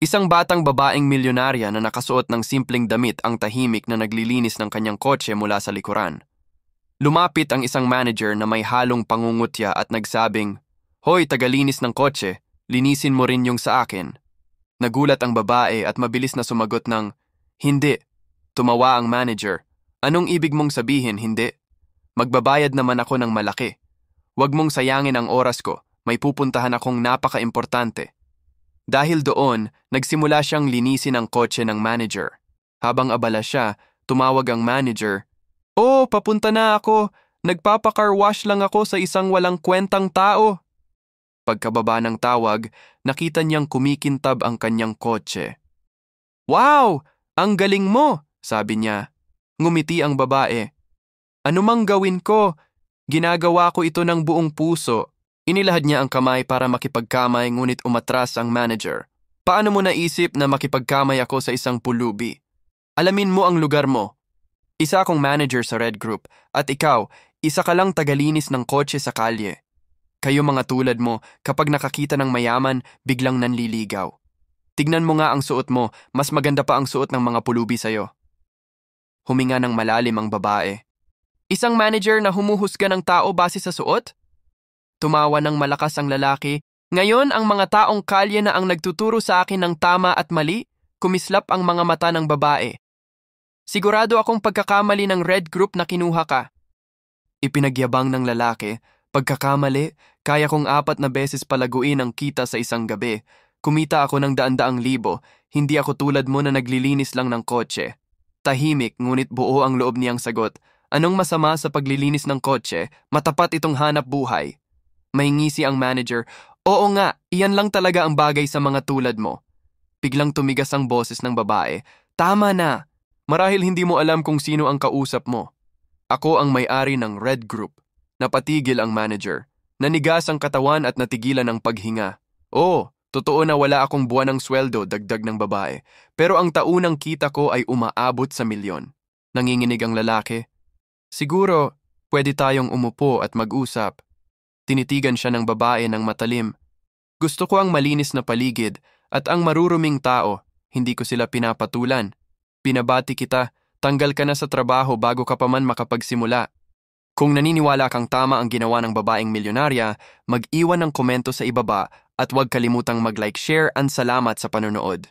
Isang batang babaeng milyonarya na nakasuot ng simpleng damit ang tahimik na naglilinis ng kanyang kotse mula sa likuran. Lumapit ang isang manager na may halong pangungutya at nagsabing, "Hoy, tagalinis ng kotse, linisin mo rin yung sa akin." Nagulat ang babae at mabilis na sumagot ng, "Hindi." Tumawa ang manager. "Anong ibig mong sabihin, hindi? Magbabayad naman ako ng malaki. Huwag mong sayangin ang oras ko, may pupuntahan akong napaka-importante." Dahil doon, nagsimula siyang linisin ang kotse ng manager. Habang abala siya, tumawag ang manager. "Oh, papunta na ako. Nagpapa-car wash lang ako sa isang walang kwentang tao." Pagkababa ng tawag, nakita niyang kumikintab ang kanyang kotse. "Wow! Ang galing mo!" sabi niya. Ngumiti ang babae. "Ano mang gawin ko, ginagawa ko ito ng buong puso." Inilahad niya ang kamay para makipagkamay ngunit umatras ang manager. "Paano mo naisip na makipagkamay ako sa isang pulubi? Alamin mo ang lugar mo. Isa akong manager sa Red Group at ikaw, isa ka lang tagalinis ng kotse sa kalye. Kayo mga tulad mo, kapag nakakita ng mayaman, biglang nanliligaw. Tignan mo nga ang suot mo, mas maganda pa ang suot ng mga pulubi sa'yo." Huminga ng malalim ang babae. "Isang manager na humuhusga ng tao base sa suot?" Tumawa ng malakas ang lalaki. "Ngayon ang mga taong kalye na ang nagtuturo sa akin ng tama at mali." Kumislap ang mga mata ng babae. "Sigurado akong pagkakamali ng Red Group na kinuha ka." Ipinagyabang ng lalaki. "Pagkakamali, kaya kong 4 na beses palaguin ang kita sa isang gabi. Kumita ako ng daan-daang libo. Hindi ako tulad mo na naglilinis lang ng kotse." Tahimik ngunit buo ang loob niyang sagot. Anong masama sa paglilinis ng kotse? Matapat itong hanap buhay. May ngisi ang manager. "Oo nga, iyan lang talaga ang bagay sa mga tulad mo." Biglang tumigas ang boses ng babae. "Tama na. Marahil hindi mo alam kung sino ang kausap mo. Ako ang may-ari ng Red Group." Napatigil ang manager. Nanigas ang katawan at natigilan ang paghinga. "Oh, totoo na wala akong buwanang sweldo," dagdag ng babae. "Pero ang taunang kita ko ay umaabot sa milyon." Nanginginig ang lalaki. "Siguro, pwede tayong umupo at mag-usap." Tinitigan siya ng babae ng matalim. "Gusto ko ang malinis na paligid at ang maruruming tao. Hindi ko sila pinapatulan. Pinabati kita, tanggal ka na sa trabaho bago ka pa man makapagsimula." Kung naniniwala kang tama ang ginawa ng babaeng milyonarya, mag-iwan ng komento sa ibaba at huwag kalimutang mag-like, share, and salamat sa panonood.